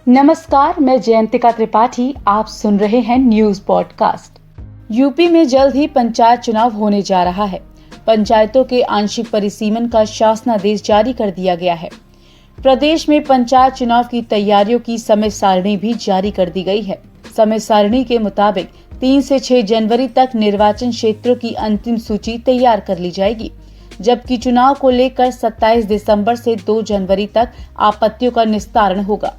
नमस्कार, मैं जयंतिका त्रिपाठी। आप सुन रहे हैं न्यूज पॉडकास्ट। यूपी में जल्द ही पंचायत चुनाव होने जा रहा है। पंचायतों के आंशिक परिसीमन का शासनादेश जारी कर दिया गया है। प्रदेश में पंचायत चुनाव की तैयारियों की समय सारणी भी जारी कर दी गई है। समय सारणी के मुताबिक 3 से 6 जनवरी तक निर्वाचन क्षेत्रों की अंतिम सूची तैयार कर ली जाएगी, जबकि चुनाव को लेकर 27 दिसंबर से 2 जनवरी तक आपत्तियों का निस्तारण होगा।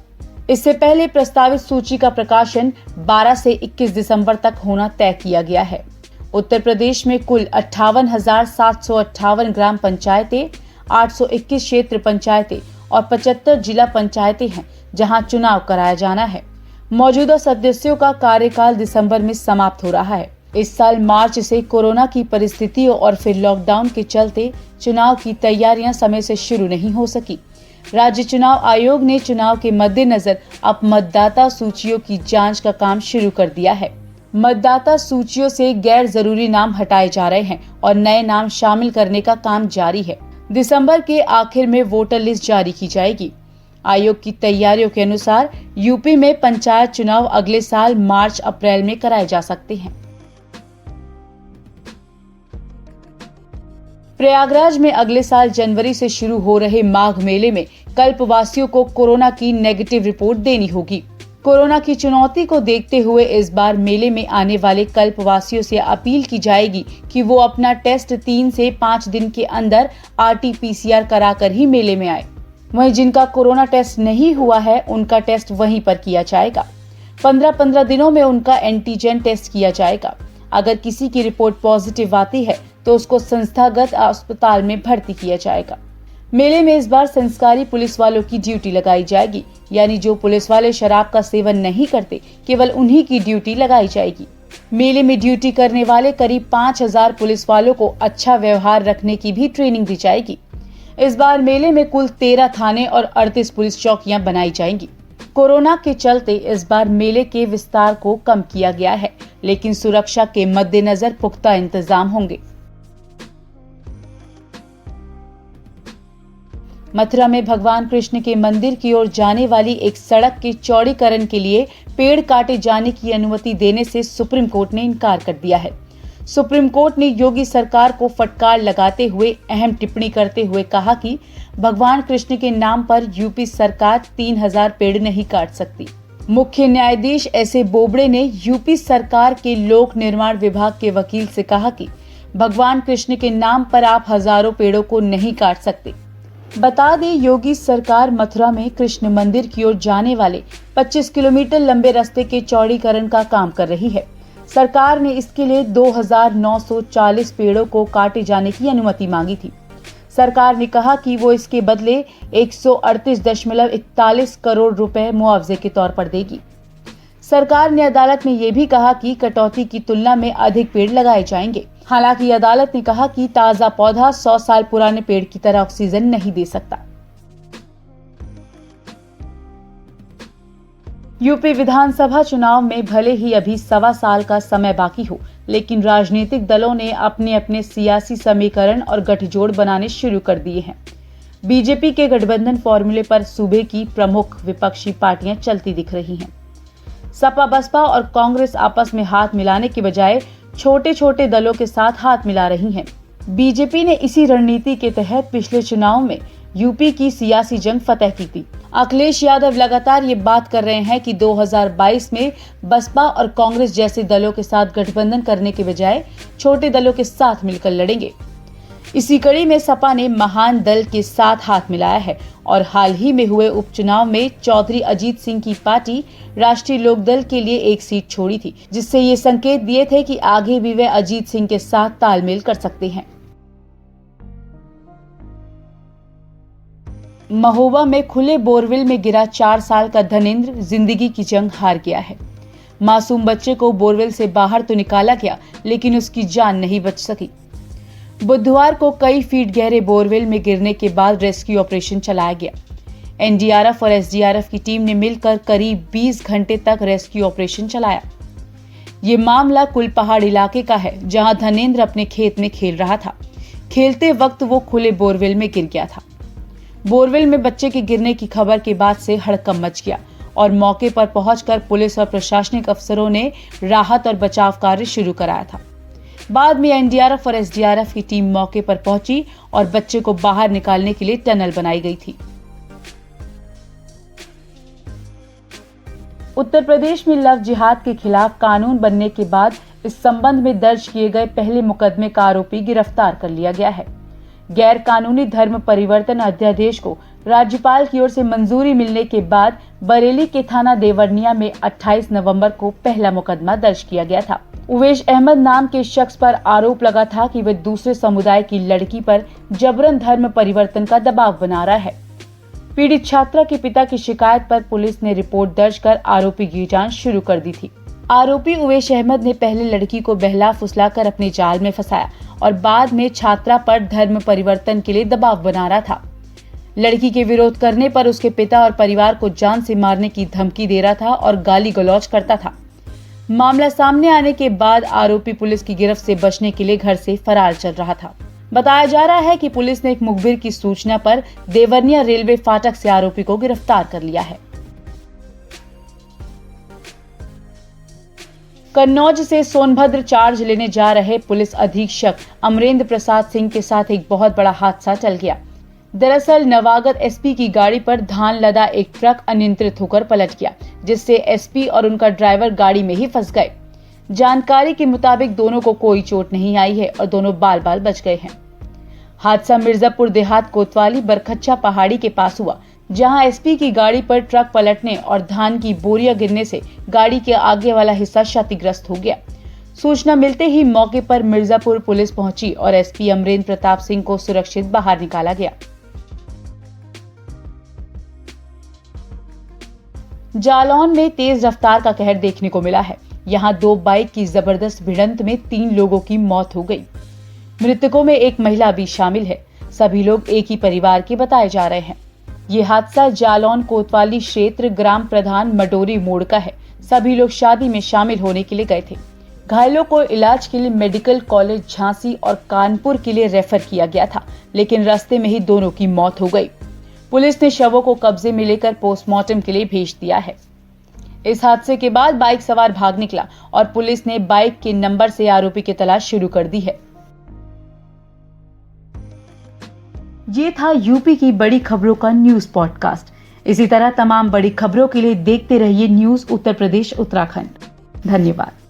इससे पहले प्रस्तावित सूची का प्रकाशन 12 से 21 दिसंबर तक होना तय किया गया है। उत्तर प्रदेश में कुल 58,758 ग्राम पंचायतें, 821 क्षेत्र पंचायतें और 75 जिला पंचायतें हैं, जहां चुनाव कराया जाना है। मौजूदा सदस्यों का कार्यकाल दिसंबर में समाप्त हो रहा है। इस साल मार्च से कोरोना की परिस्थितियों और फिर लॉकडाउन के चलते चुनाव की तैयारियां समय से शुरू नहीं हो सकी। राज्य चुनाव आयोग ने चुनाव के मद्देनजर अब मतदाता सूचियों की जांच का काम शुरू कर दिया है। मतदाता सूचियों से गैर जरूरी नाम हटाए जा रहे हैं और नए नाम शामिल करने का काम जारी है। दिसंबर के आखिर में वोटर लिस्ट जारी की जाएगी। आयोग की तैयारियों के अनुसार यूपी में पंचायत चुनाव अगले साल मार्च-अप्रैल में कराए जा सकते हैं। प्रयागराज में अगले साल जनवरी से शुरू हो रहे माघ मेले में कल्पवासियों को कोरोना की नेगेटिव रिपोर्ट देनी होगी। कोरोना की चुनौती को देखते हुए इस बार मेले में आने वाले कल्पवासियों से अपील की जाएगी कि वो अपना टेस्ट 3 से 5 दिन के अंदर RT-PCR कराकर ही मेले में आए। वहीं जिनका कोरोना टेस्ट नहीं हुआ है, उनका टेस्ट वहीं पर किया जाएगा। 15-15 दिनों में उनका एंटीजन टेस्ट किया जाएगा। अगर किसी की रिपोर्ट पॉजिटिव आती है तो उसको संस्थागत अस्पताल में भर्ती किया जाएगा। मेले में इस बार संस्कारी पुलिस वालों की ड्यूटी लगाई जाएगी, यानी जो पुलिस वाले शराब का सेवन नहीं करते, केवल उन्हीं की ड्यूटी लगाई जाएगी। मेले में ड्यूटी करने वाले करीब 5,000 पुलिस वालों को अच्छा व्यवहार रखने की भी ट्रेनिंग दी जाएगी। इस बार मेले में कुल 13 थाने और 38 पुलिस चौकियां बनाई जाएंगी। कोरोना के चलते इस बार मेले के विस्तार को कम किया गया है, लेकिन सुरक्षा के मद्देनजर पुख्ता इंतजाम होंगे। मथुरा में भगवान कृष्ण के मंदिर की ओर जाने वाली एक सड़क के चौड़ीकरण के लिए पेड़ काटे जाने की अनुमति देने से सुप्रीम कोर्ट ने इनकार कर दिया है। सुप्रीम कोर्ट ने योगी सरकार को फटकार लगाते हुए अहम टिप्पणी करते हुए कहा कि भगवान कृष्ण के नाम पर यूपी सरकार 3,000 पेड़ नहीं काट सकती। मुख्य न्यायाधीश एस.ए. बोबड़े ने यूपी सरकार के लोक निर्माण विभाग के वकील से कहा कि भगवान कृष्ण के नाम पर आप हजारों पेड़ों को नहीं काट सकते। बता दें, योगी सरकार मथुरा में कृष्ण मंदिर की ओर जाने वाले 25 किलोमीटर लंबे रास्ते के चौड़ीकरण का काम कर रही है। सरकार ने इसके लिए 2,940 पेड़ों को काटे जाने की अनुमति मांगी थी। सरकार ने कहा कि वो इसके बदले 138.41 करोड़ रुपए मुआवजे के तौर पर देगी। सरकार ने अदालत में ये भी कहा कि कटौती की तुलना में अधिक पेड़ लगाए जाएंगे। हालांकि अदालत ने कहा कि ताजा पौधा 100 साल पुराने पेड़ की तरह ऑक्सीजन नहीं दे सकता। यूपी विधानसभा चुनाव में भले ही अभी 1.25 साल का समय बाकी हो, लेकिन राजनीतिक दलों ने अपने अपने सियासी समीकरण और गठजोड़ बनाने शुरू कर दिए हैं। बीजेपी के गठबंधन फॉर्मूले पर सूबे की प्रमुख विपक्षी पार्टियां चलती दिख रही हैं। सपा, बसपा और कांग्रेस आपस में हाथ मिलाने के बजाय छोटे छोटे दलों के साथ हाथ मिला रही हैं। बीजेपी ने इसी रणनीति के तहत पिछले चुनाव में यूपी की सियासी जंग फतह की थी। अखिलेश यादव लगातार ये बात कर रहे हैं कि 2022 में बसपा और कांग्रेस जैसे दलों के साथ गठबंधन करने के बजाय छोटे दलों के साथ मिलकर लड़ेंगे। इसी कड़ी में सपा ने महान दल के साथ हाथ मिलाया है और हाल ही में हुए उपचुनाव में चौधरी अजीत सिंह की पार्टी राष्ट्रीय लोकदल के लिए 1 सीट छोड़ी थी, जिससे ये संकेत दिए थे कि आगे भी वे अजीत सिंह के साथ तालमेल कर सकते हैं। महोबा में खुले बोरवेल में गिरा 4 साल का धनेंद्र जिंदगी की जंग हार गया है। मासूम बच्चे को बोरवेल से बाहर तो निकाला गया, लेकिन उसकी जान नहीं बच सकी। बुधवार को कई फीट गहरे बोरवेल में गिरने के बाद रेस्क्यू ऑपरेशन चलाया गया। एनडीआरएफ और एसडीआरएफ की टीम ने मिलकर करीब 20 घंटे तक रेस्क्यू ऑपरेशन चलाया। ये मामला कुलपहाड़ इलाके का है, जहां धनेंद्र अपने खेत में खेल रहा था। खेलते वक्त वो खुले बोरवेल में गिर गया था। बोरवेल में बच्चे के गिरने की खबर के बाद से हड़कंप मच गया और मौके पर पहुंचकर पुलिस और प्रशासनिक अफसरों ने राहत और बचाव कार्य शुरू कराया था। बाद में एनडीआरएफ और एसडीआरएफ की टीम मौके पर पहुंची और बच्चे को बाहर निकालने के लिए टनल बनाई गई थी। उत्तर प्रदेश में लव जिहाद के खिलाफ कानून बनने के बाद इस संबंध में दर्ज किए गए पहले मुकदमे का आरोपी गिरफ्तार कर लिया गया है। गैर कानूनी धर्म परिवर्तन अध्यादेश को राज्यपाल की ओर से मंजूरी मिलने के बाद बरेली के थाना देवरिया में 28 नवंबर को पहला मुकदमा दर्ज किया गया था। उवैस अहमद नाम के शख्स पर आरोप लगा था कि वह दूसरे समुदाय की लड़की पर जबरन धर्म परिवर्तन का दबाव बना रहा है। पीड़ित छात्रा के पिता की शिकायत पर पुलिस ने रिपोर्ट दर्ज कर आरोपी की जांच शुरू कर दी थी। आरोपी उवैस अहमद ने पहले लड़की को बहला फुसलाकर अपने जाल में फंसाया और बाद में छात्रा पर धर्म परिवर्तन के लिए दबाव बना रहा था। लड़की के विरोध करने पर उसके पिता और परिवार को जान से मारने की धमकी दे रहा था और गाली गलौज करता था। मामला सामने आने के बाद आरोपी पुलिस की गिरफ्त से बचने के लिए घर से फरार चल रहा था। बताया जा रहा है कि पुलिस ने एक मुखबिर की सूचना पर देवरिया रेलवे फाटक से आरोपी को गिरफ्तार कर लिया है। कन्नौज से सोनभद्र चार्ज लेने जा रहे पुलिस अधीक्षक अमरेंद्र प्रसाद सिंह के साथ एक बहुत बड़ा हादसा टल गया। दरअसल नवागत एसपी की गाड़ी पर धान लदा एक ट्रक अनियंत्रित होकर पलट गया, जिससे एसपी और उनका ड्राइवर गाड़ी में ही फंस गए। जानकारी के मुताबिक दोनों को कोई चोट नहीं आई है और दोनों बाल बाल बच गए हैं। हादसा मिर्जापुर देहात कोतवाली बरखच्चा पहाड़ी के पास हुआ, जहां एसपी की गाड़ी पर ट्रक पलटने और धान की बोरियां गिरने से गाड़ी के आगे वाला हिस्सा क्षतिग्रस्त हो गया। सूचना मिलते ही मौके पर मिर्जापुर पुलिस पहुंची और एसपी अमरेंद्र प्रताप सिंह को सुरक्षित बाहर निकाला गया। जालौन में तेज रफ्तार का कहर देखने को मिला है। यहाँ 2 बाइक की जबरदस्त भिड़ंत में 3 लोगों की मौत हो गई। मृतकों में एक महिला भी शामिल है। सभी लोग एक ही परिवार के बताए जा रहे हैं। ये हादसा जालौन कोतवाली क्षेत्र ग्राम प्रधान मडोरी मोड़ का है। सभी लोग शादी में शामिल होने के लिए गए थे। घायलों को इलाज के लिए मेडिकल कॉलेज झांसी और कानपुर के लिए रेफर किया गया था, लेकिन रास्ते में ही दोनों की मौत हो गई। पुलिस ने शवों को कब्जे में लेकर पोस्टमार्टम के लिए भेज दिया है। इस हादसे के बाद बाइक सवार भाग निकला और पुलिस ने बाइक के नंबर से आरोपी की तलाश शुरू कर दी है। ये था यूपी की बड़ी खबरों का न्यूज पॉडकास्ट। इसी तरह तमाम बड़ी खबरों के लिए देखते रहिए न्यूज उत्तर प्रदेश उत्तराखंड। धन्यवाद।